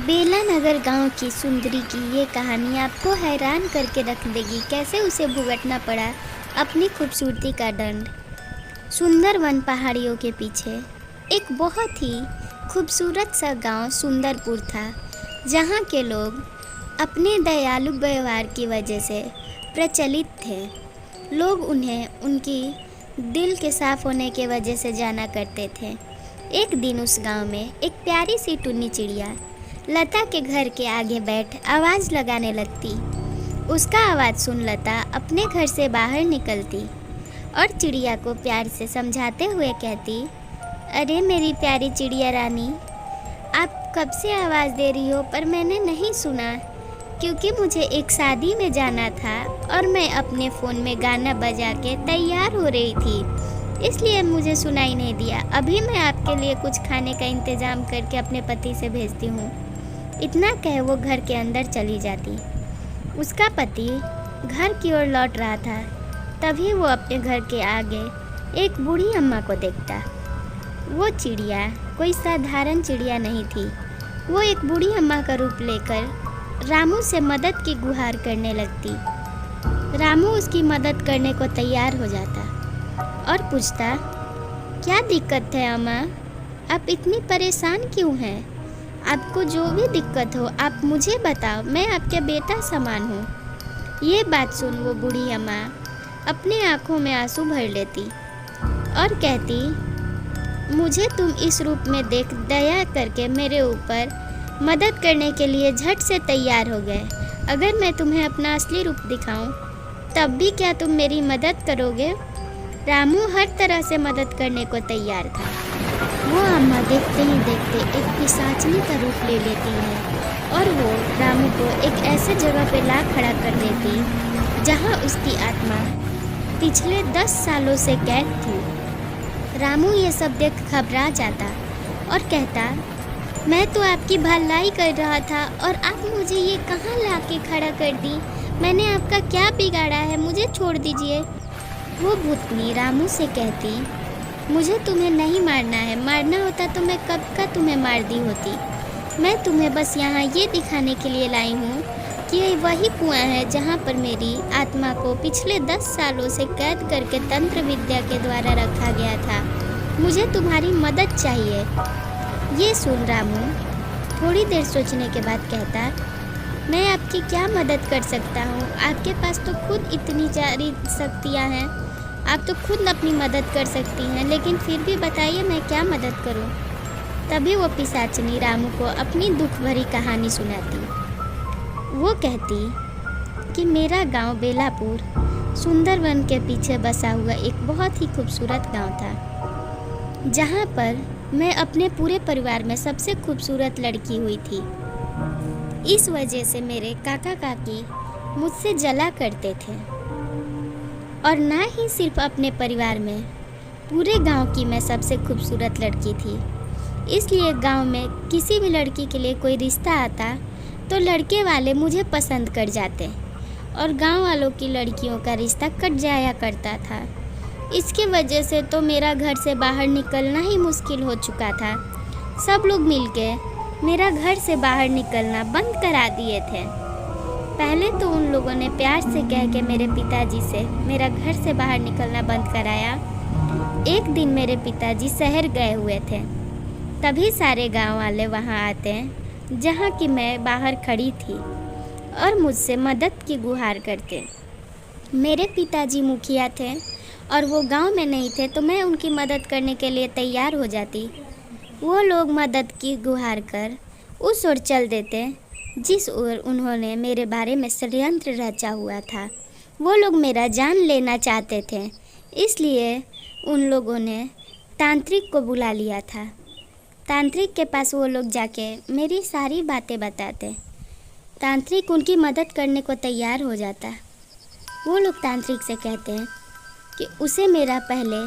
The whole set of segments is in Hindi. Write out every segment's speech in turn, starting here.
बेला नगर गांव की सुंदरी की ये कहानी आपको हैरान करके रख देगी। कैसे उसे भुगतना पड़ा अपनी खूबसूरती का दंड। सुंदर वन पहाड़ियों के पीछे एक बहुत ही खूबसूरत सा गांव सुंदरपुर था, जहां के लोग अपने दयालु व्यवहार की वजह से प्रचलित थे। लोग उन्हें उनकी दिल के साफ होने के वजह से जाना करते थे। एक दिन उस गांव में एक प्यारी सी टुन्नी चिड़िया लता के घर के आगे बैठ आवाज़ लगाने लगती। उसका आवाज़ सुन लता अपने घर से बाहर निकलती और चिड़िया को प्यार से समझाते हुए कहती, अरे मेरी प्यारी चिड़िया रानी, आप कब से आवाज़ दे रही हो पर मैंने नहीं सुना, क्योंकि मुझे एक शादी में जाना था और मैं अपने फ़ोन में गाना बजा के तैयार हो रही थी, इसलिए मुझे सुनाई नहीं दिया। अभी मैं आपके लिए कुछ खाने का इंतज़ाम करके अपने पति से भेजती हूँ। इतना कह वो घर के अंदर चली जाती। उसका पति घर की ओर लौट रहा था, तभी वो अपने घर के आगे एक बूढ़ी अम्मा को देखता। वो चिड़िया कोई साधारण चिड़िया नहीं थी। वो एक बूढ़ी अम्मा का रूप लेकर रामू से मदद की गुहार करने लगती। रामू उसकी मदद करने को तैयार हो जाता और पूछता, क्या दिक्कत है अम्मा, आप इतनी परेशान क्यों हैं? आपको जो भी दिक्कत हो आप मुझे बताओ, मैं आपके बेटा समान हूँ। ये बात सुन वो बूढ़ी अम्मा अपने आँखों में आंसू भर लेती और कहती, मुझे तुम इस रूप में देख दया करके मेरे ऊपर मदद करने के लिए झट से तैयार हो गए। अगर मैं तुम्हें अपना असली रूप दिखाऊं तब भी क्या तुम मेरी मदद करोगे? रामू हर तरह से मदद करने को तैयार था। वो अम्मा देखते ही देखते एक पिशाचनी का रूप ले लेती है और वो रामू को एक ऐसे जगह पे ला खड़ा कर देती जहाँ उसकी आत्मा पिछले 10 सालों से कैद थी। रामू ये सब देख घबरा जाता और कहता, मैं तो आपकी भलाई कर रहा था और आप मुझे ये कहाँ ला के खड़ा कर दी? मैंने आपका क्या बिगाड़ा है? मुझे छोड़ दीजिए। वो भूतनी रामू से कहती, मुझे तुम्हें नहीं मारना है, मारना होता तो मैं कब का तुम्हें मार दी होती। मैं तुम्हें बस यहाँ ये दिखाने के लिए लाई हूँ कि ये वही कुआं है जहाँ पर मेरी आत्मा को पिछले 10 सालों से कैद करके तंत्र विद्या के द्वारा रखा गया था। मुझे तुम्हारी मदद चाहिए। ये सुन रामू थोड़ी देर सोचने के बाद कहता, मैं आपकी क्या मदद कर सकता हूँ? आपके पास तो खुद इतनी सारी शक्तियाँ हैं, आप तो खुद अपनी मदद कर सकती हैं, लेकिन फिर भी बताइए मैं क्या मदद करूं? तभी वो पिशाचनी रामू को अपनी दुख भरी कहानी सुनाती। वो कहती कि मेरा गांव बेलापुर सुंदरवन के पीछे बसा हुआ एक बहुत ही खूबसूरत गांव था, जहां पर मैं अपने पूरे परिवार में सबसे खूबसूरत लड़की हुई थी। इस वजह से मेरे काका काकी मुझसे जला करते थे और ना ही सिर्फ अपने परिवार में, पूरे गांव की मैं सबसे खूबसूरत लड़की थी। इसलिए गांव में किसी भी लड़की के लिए कोई रिश्ता आता तो लड़के वाले मुझे पसंद कर जाते और गांव वालों की लड़कियों का रिश्ता कट जाया करता था। इसके वजह से तो मेरा घर से बाहर निकलना ही मुश्किल हो चुका था। सब लोग मिलके मेरा घर से बाहर निकलना बंद करा दिए थे। पहले तो उन लोगों ने प्यार से कह के मेरे पिताजी से मेरा घर से बाहर निकलना बंद कराया। एक दिन मेरे पिताजी शहर गए हुए थे, तभी सारे गांव वाले वहां आते हैं जहां कि मैं बाहर खड़ी थी और मुझसे मदद की गुहार करते। मेरे पिताजी मुखिया थे और वो गांव में नहीं थे, तो मैं उनकी मदद करने के लिए तैयार हो जाती। वो लोग मदद की गुहार कर उस ओर चल देते जिस ओर उन्होंने मेरे बारे में षड्यंत्र रचा हुआ था। वो लोग मेरा जान लेना चाहते थे, इसलिए उन लोगों ने तांत्रिक को बुला लिया था। तांत्रिक के पास वो लोग जाके मेरी सारी बातें बताते। तांत्रिक उनकी मदद करने को तैयार हो जाता। वो लोग तांत्रिक से कहते हैं कि उसे मेरा पहले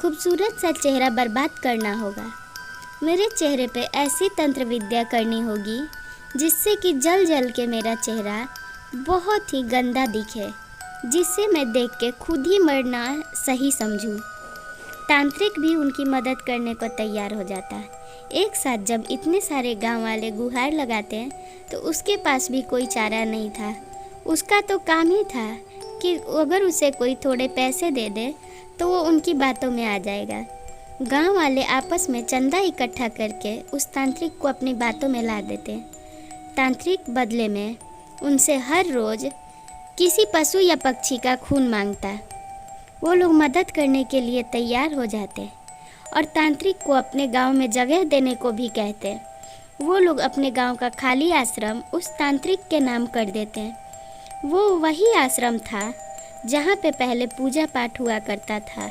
खूबसूरत सा चेहरा बर्बाद करना होगा। मेरे चेहरे पे ऐसी तंत्र विद्या करनी होगी जिससे कि जल जल के मेरा चेहरा बहुत ही गंदा दिखे, जिससे मैं देख के खुद ही मरना सही समझूं। तांत्रिक भी उनकी मदद करने को तैयार हो जाता है। एक साथ जब इतने सारे गांव वाले गुहार लगाते हैं तो उसके पास भी कोई चारा नहीं था। उसका तो काम ही था कि अगर उसे कोई थोड़े पैसे दे दे तो वो उनकी बातों में आ जाएगा। गांव वाले आपस में चंदा इकट्ठा करके उस तांत्रिक को अपनी बातों में ला देते। तांत्रिक बदले में उनसे हर रोज़ किसी पशु या पक्षी का खून मांगता। वो लोग मदद करने के लिए तैयार हो जाते और तांत्रिक को अपने गांव में जगह देने को भी कहते। वो लोग अपने गांव का खाली आश्रम उस तांत्रिक के नाम कर देते। वो वही आश्रम था जहाँ पे पहले पूजा पाठ हुआ करता था,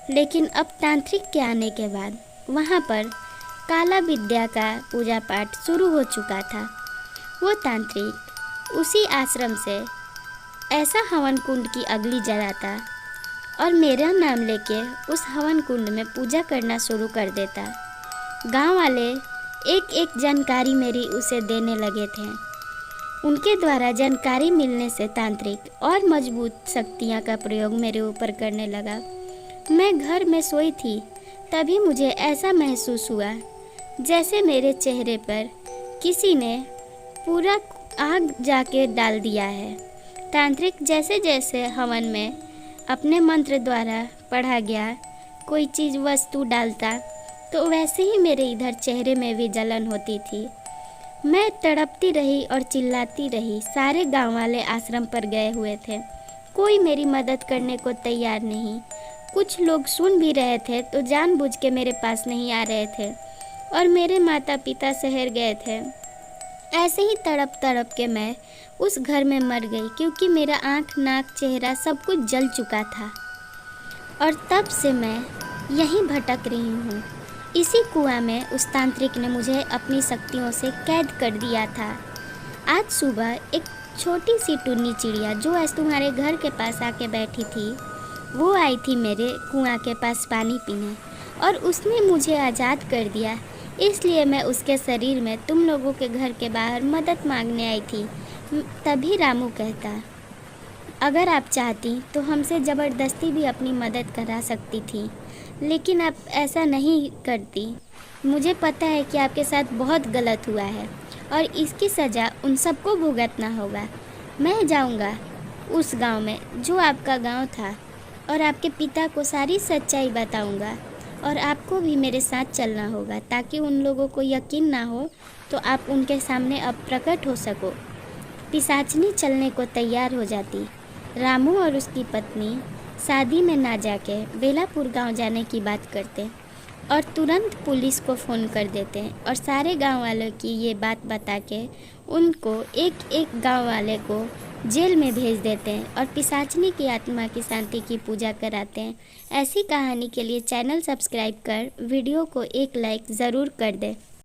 लेकिन अब तांत्रिक के आने के बाद वहाँ पर काला विद्या का पूजा पाठ शुरू हो चुका था। वो तांत्रिक उसी आश्रम से ऐसा हवन कुंड की अग्नि जलाता और मेरा नाम लेके उस हवन कुंड में पूजा करना शुरू कर देता। गांव वाले एक एक जानकारी मेरी उसे देने लगे थे। उनके द्वारा जानकारी मिलने से तांत्रिक और मजबूत शक्तियाँ का प्रयोग मेरे ऊपर करने लगा। मैं घर में सोई थी, तभी मुझे ऐसा महसूस हुआ जैसे मेरे चेहरे पर किसी ने पूरा आग जाके डाल दिया है। तांत्रिक जैसे जैसे हवन में अपने मंत्र द्वारा पढ़ा गया कोई चीज़ वस्तु डालता तो वैसे ही मेरे इधर चेहरे में भी जलन होती थी। मैं तड़पती रही और चिल्लाती रही। सारे गांव वाले आश्रम पर गए हुए थे, कोई मेरी मदद करने को तैयार नहीं। कुछ लोग सुन भी रहे थे तो जानबूझ के मेरे पास नहीं आ रहे थे और मेरे माता पिता शहर गए थे। ऐसे ही तड़प तड़प के मैं उस घर में मर गई, क्योंकि मेरा आँख नाक चेहरा सब कुछ जल चुका था। और तब से मैं यहीं भटक रही हूँ। इसी कुआं में उस तांत्रिक ने मुझे अपनी शक्तियों से कैद कर दिया था। आज सुबह एक छोटी सी टुन्नी चिड़िया जो आज तुम्हारे घर के पास आके बैठी थी, वो आई थी मेरे कुआं के पास पानी पीने और उसने मुझे आज़ाद कर दिया। इसलिए मैं उसके शरीर में तुम लोगों के घर के बाहर मदद मांगने आई थी। तभी रामू कहता, अगर आप चाहती तो हमसे ज़बरदस्ती भी अपनी मदद करा सकती थी, लेकिन आप ऐसा नहीं करती। मुझे पता है कि आपके साथ बहुत गलत हुआ है और इसकी सज़ा उन सबको भुगतना होगा। मैं जाऊंगा उस गांव में जो आपका गांव था और आपके पिता को सारी सच्चाई बताऊंगा और आपको भी मेरे साथ चलना होगा ताकि उन लोगों को यकीन ना हो तो आप उनके सामने अब प्रकट हो सको। पिशाचनी चलने को तैयार हो जाती। रामू और उसकी पत्नी शादी में ना जाके बेलापुर गांव जाने की बात करते और तुरंत पुलिस को फ़ोन कर देते और सारे गांव वालों की ये बात बता के उनको एक एक गांव वाले को जेल में भेज देते हैं और पिशाचनी की आत्मा की शांति की पूजा कराते हैं। ऐसी कहानी के लिए चैनल सब्सक्राइब कर वीडियो को एक लाइक ज़रूर कर दें।